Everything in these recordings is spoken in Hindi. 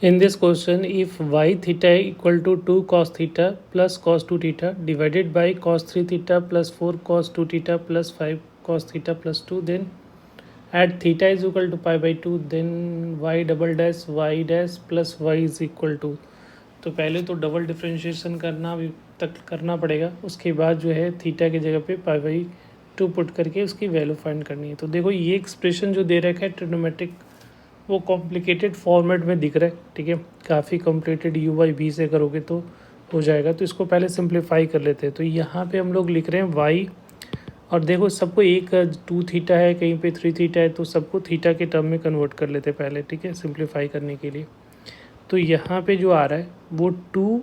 In this question, if y theta equal to 2 cos theta plus cos 2 theta divided by cos 3 theta plus 4 cos 2 theta plus 5 cos theta plus 2, then at theta is equal to pi by 2, then y double dash y dash plus y is equal to, तो पहले तो डबल डिफ्रेंशिएशन करना भी तक करना पड़ेगा, उसके बाद जो है थीटा की जगह पे पाई बाई 2 पुट करके उसकी वैल्यू फाइंड करनी है। तो देखो ये एक्सप्रेशन जो दे रखा है ट्रिग्नोमेट्रिक, वो कॉम्प्लिकेटेड फॉर्मेट में दिख रहा है, ठीक है, काफ़ी कॉम्प्लिकेटेड यू बाई बी से करोगे तो हो जाएगा। तो इसको पहले सिंप्लीफाई कर लेते हैं। तो यहाँ पे हम लोग लिख रहे हैं वाई, और देखो सबको एक 2 थीटा है, कहीं पे 3 थीटा है, तो सबको थीटा के टर्म में कन्वर्ट कर लेते हैं पहले, ठीक है, सिंप्लीफाई करने के लिए। तो यहाँ पे जो आ रहा है वो 2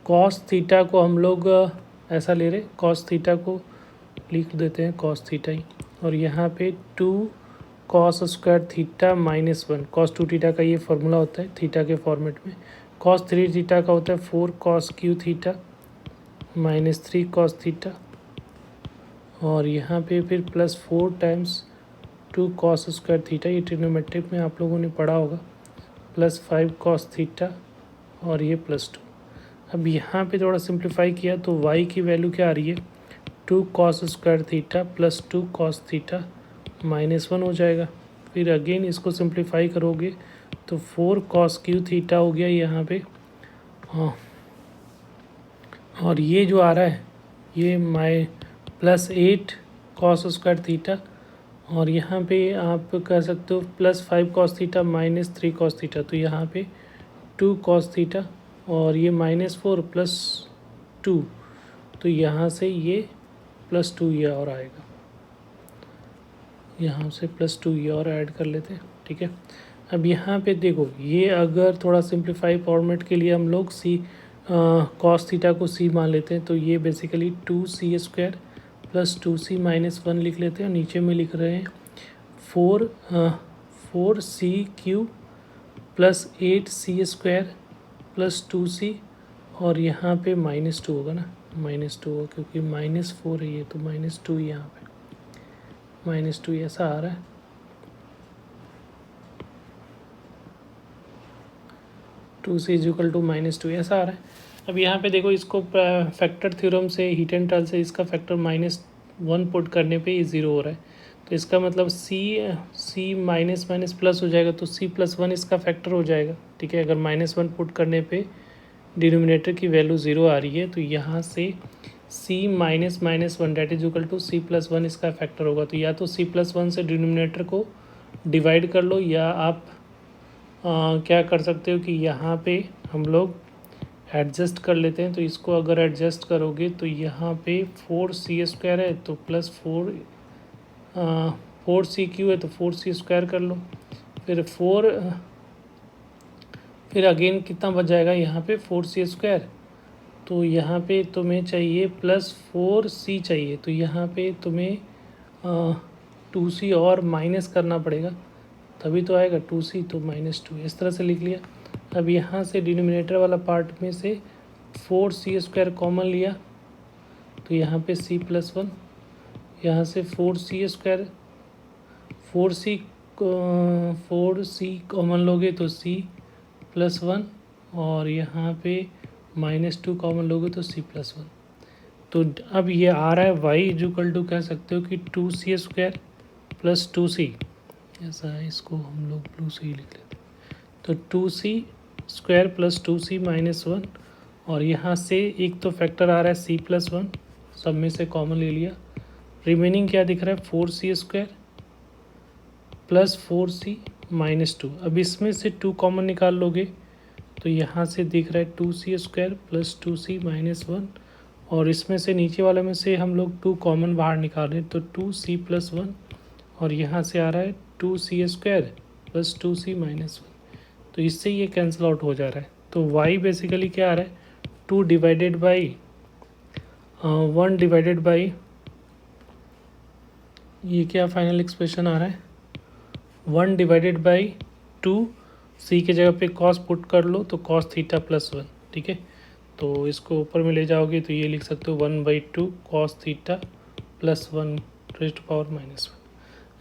कॉस थीटा को हम लोग ऐसा ले रहे, कॉस थीटा को लिख देते हैं कॉस थीटा ही, और यहाँ पे 2 cos square theta minus 1, cos 2 theta का ये फार्मूला होता है थीटा के फॉर्मेट में। कॉस 3 थीटा का होता है 4 cos Q theta minus 3 cos theta, और यहाँ पे फिर plus 4 times 2 cos square theta, ये ट्रिग्नोमेट्रिक में आप लोगों ने पढ़ा होगा, प्लस 5 कॉस थीटा, और ये प्लस 2। अब यहाँ पे थोड़ा सिंप्लीफाई किया तो y की वैल्यू क्या आ रही है, 2 cos square theta plus 2 cos theta minus 1 हो जाएगा। फिर अगेन इसको सिंप्लीफाई करोगे तो 4 कॉस क्यू थीटा हो गया यहाँ पे, हाँ, और ये जो आ रहा है ये प्लस 8 कॉस स्क्वायर थीटा, और यहाँ पे आप कह सकते हो plus 5 cos theta minus 3 cos theta, तो यहाँ पे 2 कॉस थीटा, और ये माइनस 4 प्लस 2, तो यहाँ से ये प्लस 2 ये और आएगा, यहाँ से प्लस 2 ये और ऐड कर लेते हैं, ठीक है। अब यहाँ पे देखो ये अगर थोड़ा सिंप्लीफाई फॉर्मेट के लिए हम लोग कॉस थीटा को सी मान लेते हैं, तो ये basically 2c square plus 2c minus 1 लिख लेते हैं, और नीचे में लिख रहे हैं 4c Q plus 8c square plus 2c, और यहाँ पे माइनस 2 होगा ना, माइनस 2 होगा क्योंकि माइनस 4 है ये, तो माइनस 2 यहाँ पे माइनस 2 ऐसा आ रहा है। 2c is equal to minus 2 ऐसा आ रहा है। अब यहाँ पे देखो इसको फैक्टर थ्योरम से हीटेंटल से इसका फैक्टर -1 पुट करने पे ये 0 हो रहा है, तो इसका मतलब c माइनस माइनस प्लस हो जाएगा, तो c प्लस 1 इसका फैक्टर हो जाएगा, ठीक है। अगर -1 पुट करने पे डिनोमिनेटर की वैल्यू 0 आ रही है, तो यहाँ से c minus minus 1 that is equal to c plus 1 इसका फैक्टर होगा। तो या तो c प्लस 1 से डिनोमिनेटर को डिवाइड कर लो, या आप क्या कर सकते हो कि यहाँ पे हम लोग एडजस्ट कर लेते हैं। तो इसको अगर एडजस्ट करोगे तो यहाँ पे 4c स्क्वायर है तो प्लस 4c क्यू है तो 4c स्क्वायर कर लो, फिर फिर अगेन कितना बच जाएगा यहाँ पे 4c स्क्वायर, तो यहाँ पे तुम्हें चाहिए प्लस 4c चाहिए, तो यहाँ पे तुम्हें 2c और माइनस करना पड़ेगा तभी तो आएगा 2c, तो -2 इस तरह से लिख लिया। अब यहाँ से डिनोमिनेटर वाला पार्ट में से 4c स्क्वायर कॉमन लिया, तो यहाँ पे c प्लस 1, यहाँ से 4c स्क्वायर 4c कॉमन लोगे तो c प्लस 1, और यहाँ पे -2 कॉमन लोगे तो c प्लस 1। तो अब ये आ रहा है y इक्वल टू कह सकते हो कि 2c स्क्वायर प्लस 2c, ऐसा है, इसको हम लोग ब्लू से ही लिख लेते हैं। तो 2c square plus 2c minus 1, और यहाँ से एक तो फैक्टर आ रहा है c प्लस 1, सब में से कॉमन ले लिया, रिमेनिंग क्या दिख रहा है 4c square plus 4c minus 2। अब इसमें से 2 कॉमन निकाल लोगे तो यहाँ से दिख रहा है 2c square plus 2c minus 1, और इसमें से नीचे वाले में से हम लोग 2 कॉमन बाहर निकालें तो 2c प्लस 1, और यहाँ से आ रहा है 2c square plus 2c minus 1, तो इससे ये कैंसिल आउट हो जा रहा है। तो y बेसिकली क्या आ रहा है 2 डिवाइडेड बाई 1 डिवाइडेड बाई, ये क्या फाइनल एक्सप्रेशन आ रहा है 1 डिवाइडेड बाई 2, c के जगह पे cos पुट कर लो तो cos थीटा प्लस 1, ठीक है। तो इसको ऊपर में ले जाओगे तो ये लिख सकते हो 1/2 cos theta plus 1 raised to power -1।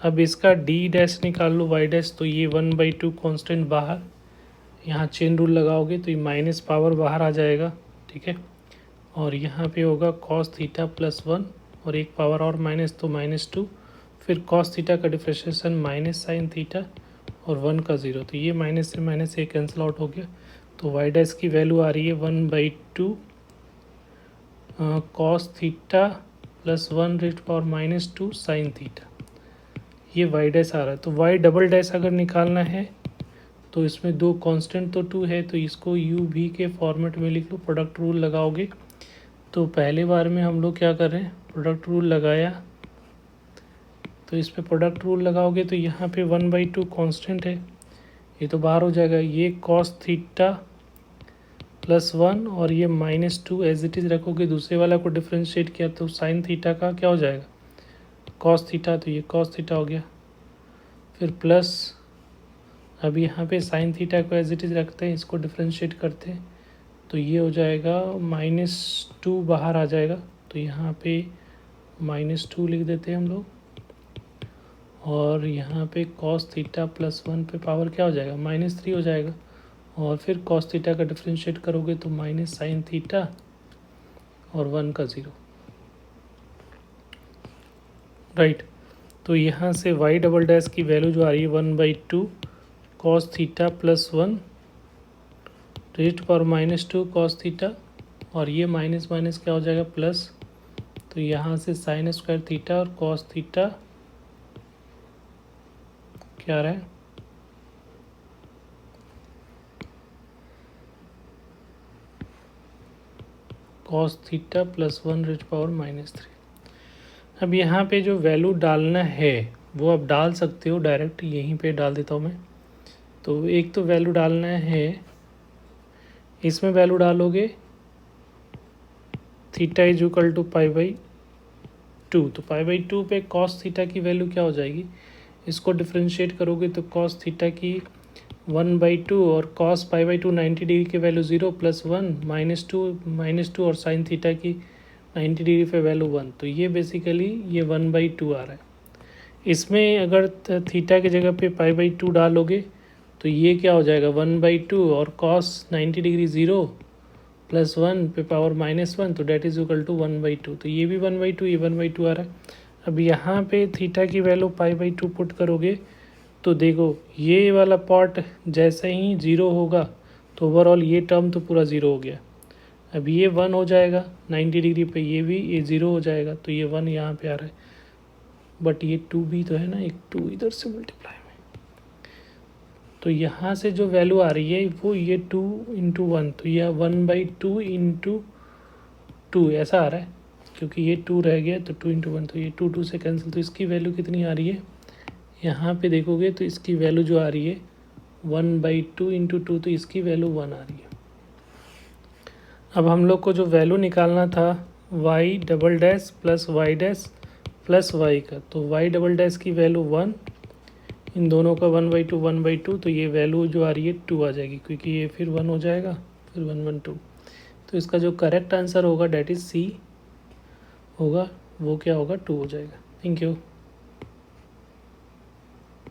अब इसका d डैश निकाल लो y डैश, तो ये 1/2 कांस्टेंट बाहर, यहाँ चेन रूल लगाओगे तो ये माइनस पावर बाहर आ जाएगा, ठीक है। और यहाँ पे होगा कॉस थीटा प्लस 1 और एक पावर और माइनस तो -2, फिर कॉस थीटा का डिफ्रेंशिएशन माइनस साइन थीटा और 1 का 0, तो ये माइनस से माइनस ये कैंसिल आउट हो गया। तो वाई डैश की वैल्यू आ रही है 1/2 cos theta plus 1⁻2 sine theta, ये वाई डैश आ रहा है। तो वाई डबल डैश अगर निकालना है तो इसमें दो कांस्टेंट तो 2 है, तो इसको यू भी के फॉर्मेट में लिख लो। प्रोडक्ट रूल लगाओगे तो पहले बार में हम लोग क्या कर रहे हैं, प्रोडक्ट रूल लगाया, तो इस पर प्रोडक्ट रूल लगाओगे तो यहाँ पे 1/2 कांस्टेंट है, ये तो बाहर हो जाएगा। ये कॉस थीटा प्लस 1 और ये -2 एज इट इज़ रखोगे। दूसरे वाला को डिफ्रेंशिएट किया तो साइन थीटा का क्या हो जाएगा, कॉस थीटा, तो ये कॉस थीटा हो गया। फिर प्लस अब यहाँ पे साइन थीटा को एज इट इज़ रखते हैं, इसको डिफ्रेंशिएट करते हैं तो ये हो जाएगा -2 बाहर आ जाएगा, तो यहाँ पे -2 लिख देते हैं हम लोग। और यहाँ पे कॉस थीटा प्लस 1 पे पावर क्या हो जाएगा, -3 हो जाएगा। और फिर कॉस थीटा का डिफ्रेंशिएट करोगे तो माइनस साइन थीटा और 1 का 0, राइट। तो यहाँ से वाई डबल डैश की वैल्यू जो आ रही है 1/2 cos theta plus 1 (-2 cos theta), और ये माइनस माइनस क्या हो जाएगा प्लस, तो यहाँ से साइन स्क्वायर थीटा और कॉस थीटा क्या आ रहा है, कॉस थीटा प्लस 1⁻3। अब यहाँ पे जो वैल्यू डालना है वो आप डाल सकते हो डायरेक्ट, यहीं पे डाल देता हूँ मैं। तो एक तो वैल्यू डालना है, इसमें वैल्यू डालोगे थीटा इज इक्वल टू π/2, तो π/2 पे कॉस थीटा की वैल्यू क्या हो जाएगी, इसको डिफ्रेंशिएट करोगे तो कॉस थीटा की 1/2 और कॉस π/2 90 डिग्री की वैल्यू 0 + 1 -2 और साइन थीटा की 90 डिग्री पे वैल्यू 1, तो ये बेसिकली ये 1/2 आ रहा है। इसमें अगर थीटा की जगह पे π/2 डालोगे तो ये क्या हो जाएगा 1/2 और कॉस 90 डिग्री 0 + 1 पे पावर -1, तो डेट इज इक्वल टू 1/2, तो ये भी 1/2 ये 1/2 आ रहा है। अब यहाँ पे थीटा की वैल्यू π/2 पुट करोगे तो देखो ये वाला पार्ट जैसे ही 0 होगा तो ओवरऑल ये टर्म तो पूरा 0 हो गया। अब ये 1 हो जाएगा 90 डिग्री पे, ये भी ये 0 हो जाएगा, तो ये 1 यहाँ पे आ रहा है, बट ये 2 भी तो है ना, एक 2 इधर से मल्टीप्लाई में, तो यहाँ से जो वैल्यू आ रही है वो ये 2 × 1, तो यह 1/2 × 2 ऐसा आ रहा है, क्योंकि ये 2 रह गया तो 2 × 1, तो ये 2 से कैंसिल, तो इसकी वैल्यू कितनी आ रही है, यहाँ पे देखोगे तो इसकी वैल्यू जो आ रही है 1/2 × 2, तो इसकी वैल्यू 1 आ रही है। अब हम लोग को जो वैल्यू निकालना था Y double dash plus Y dash plus Y का, तो वाई डबल डैश की वैल्यू 1, इन दोनों का 1/2, तो ये वैल्यू जो आ रही है 2 आ जाएगी, क्योंकि ये फिर 1 हो जाएगा, फिर 1 1 2, तो इसका जो करेक्ट आंसर होगा डेट इज़ सी होगा, वो क्या होगा 2 हो जाएगा। Thank you.